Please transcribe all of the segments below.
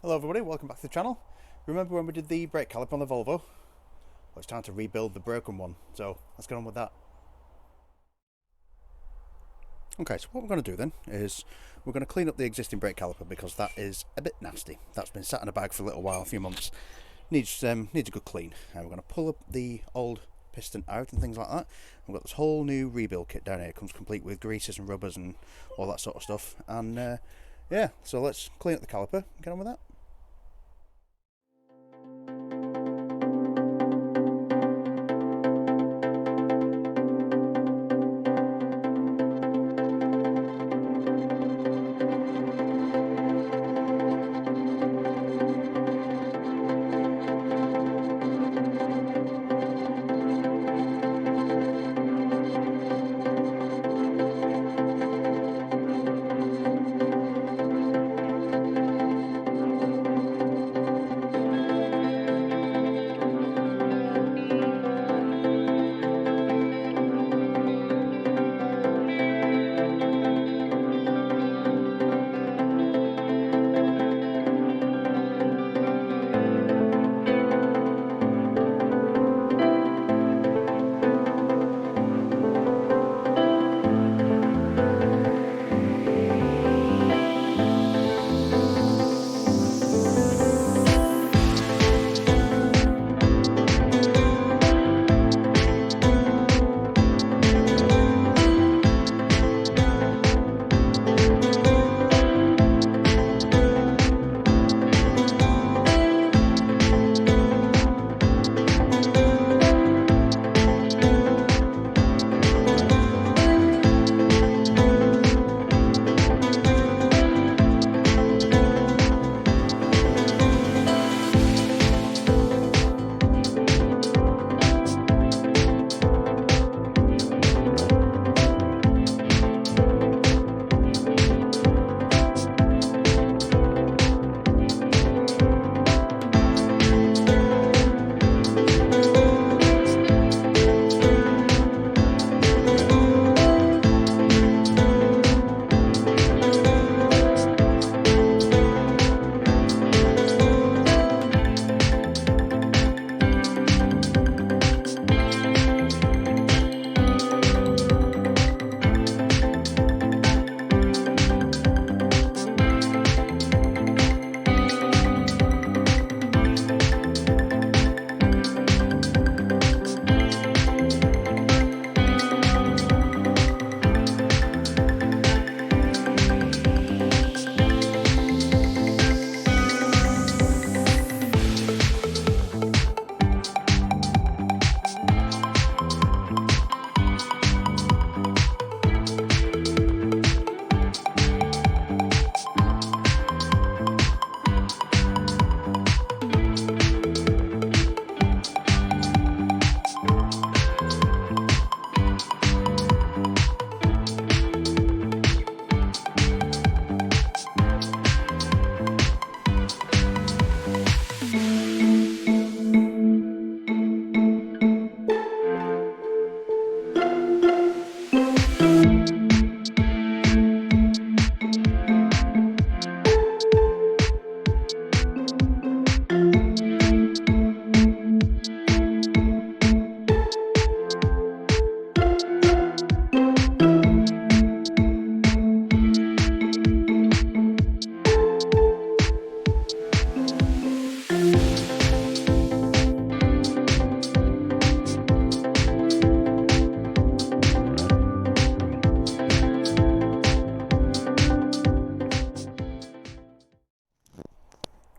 Hello everybody, welcome back to the channel. Remember when we did the brake caliper on the Volvo? Well, it's time to rebuild the broken one, so let's get on with that. Okay, so what we're going to do then is we're going to clean up the existing brake caliper because that is a bit nasty. That's been sat in a bag for a little while, a few months. Needs a good clean. We're going to pull up the old piston out and things like that. We've got this whole new rebuild kit down here. It comes complete with greases and rubbers and all that sort of stuff. And yeah, so let's clean up the caliper and get on with that.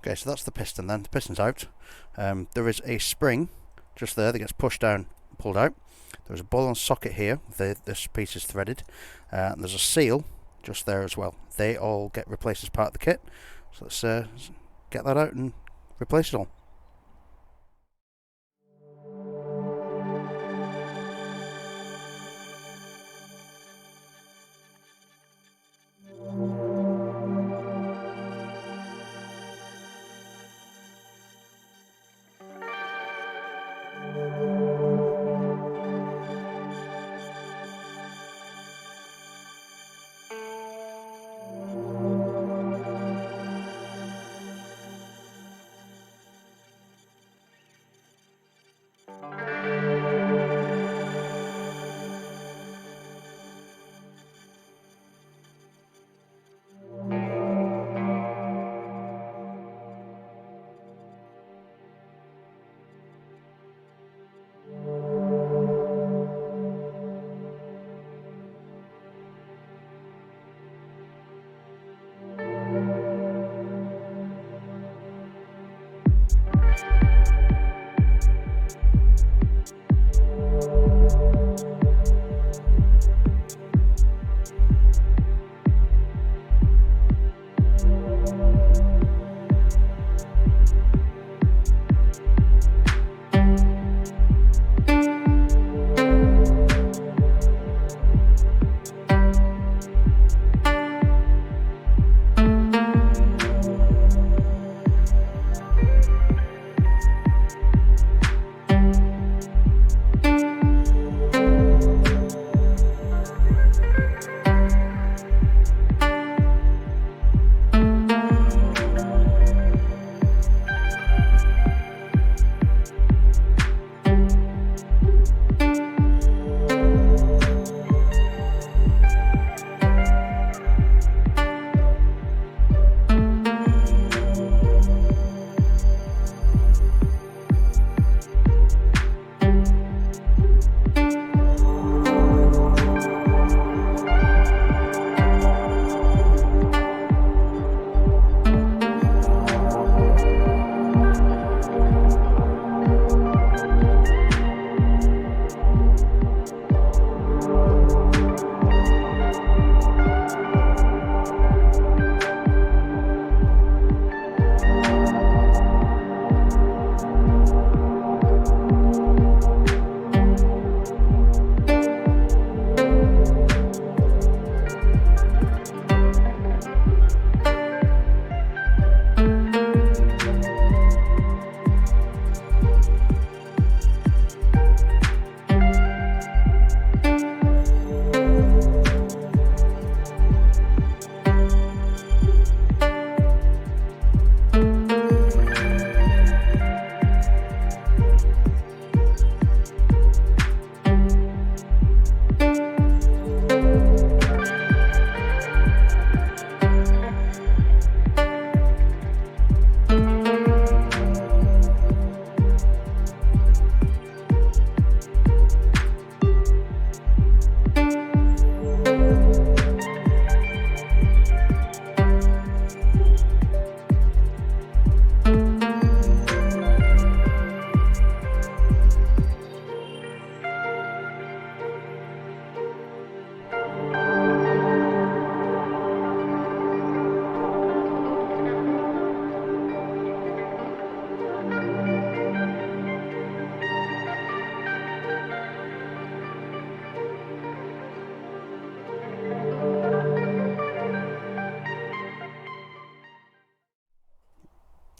Okay, so that's the piston then. The piston's out. There is a spring just there that gets pushed down and pulled out. There's a ball-on socket here. This piece is threaded. And there's a seal just there as well. They all get replaced as part of the kit. So let's get that out and replace it all.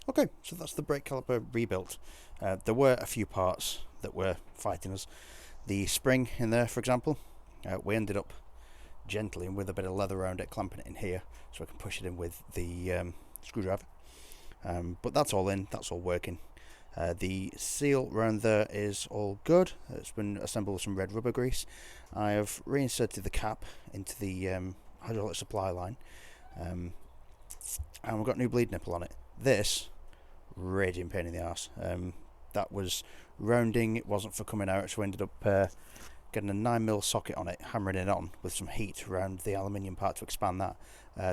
Okay, so that's the brake caliper rebuilt. There were a few parts that were fighting us. The spring in there, for example, we ended up gently and with a bit of leather around it, clamping it in here so I can push it in with the screwdriver. But that's all in, that's all working. The seal around there is all good. It's been assembled with some red rubber grease. I have reinserted the cap into the hydraulic supply line, and we've got new bleed nipple on it. This raging pain in the arse. That was rounding, it wasn't for coming out, so we ended up getting a 9mm socket on it, hammering it on with some heat around the aluminium part to expand that,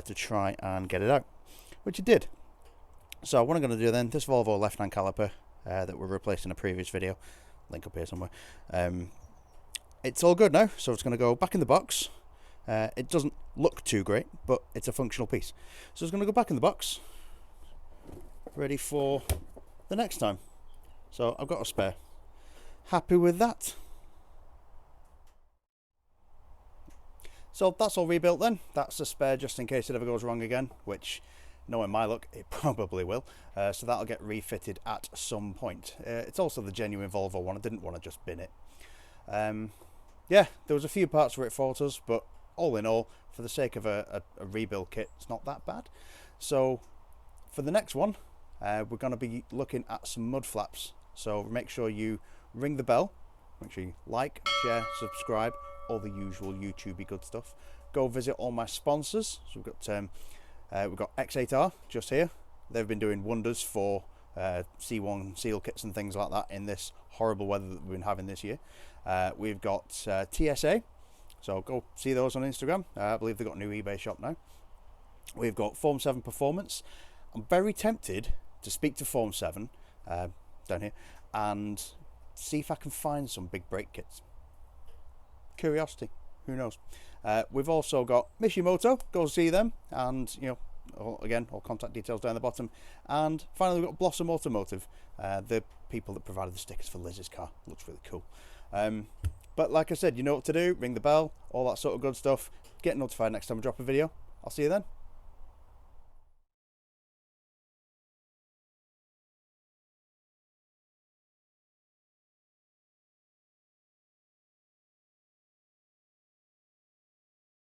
to try and get it out, which it did. So what I'm going to do then, this Volvo left-hand caliper that we replaced in a previous video, link up here somewhere, it's all good now, so it's going to go back in the box. It doesn't look too great, but it's a functional piece. So it's going to go back in the box, ready for the next time. So I've got a spare. Happy with that. So that's all rebuilt then. That's a spare just in case it ever goes wrong again, which, knowing my luck, it probably will. So that'll get refitted at some point. It's also the genuine Volvo one. I didn't want to just bin it. Yeah, there was a few parts where it faulted us, but all in all, for the sake of a rebuild kit, it's not that bad. So for the next one, we're going to be looking at some mud flaps. So make sure you ring the bell, make sure you like, share, subscribe, all the usual YouTubey good stuff. Go visit all my sponsors. So we've got X8R just here. They've been doing wonders for C1 seal kits and things like that in this horrible weather that we've been having this year. We've got TSA, so go see those on Instagram. I believe they've got a new eBay shop now. We've got Form 7 Performance. I'm very tempted to speak to Form 7 down here and see if I can find some big brake kits. Curiosity, who knows. We've also got Mishimoto, go see them, and you know, again, all contact details down the bottom. And finally we've got Blossom Automotive, the people that provided the stickers for Liz's car. Looks really cool. But like I said, you know what to do, ring the bell, all that sort of good stuff. Get notified next time I drop a video. I'll see you then.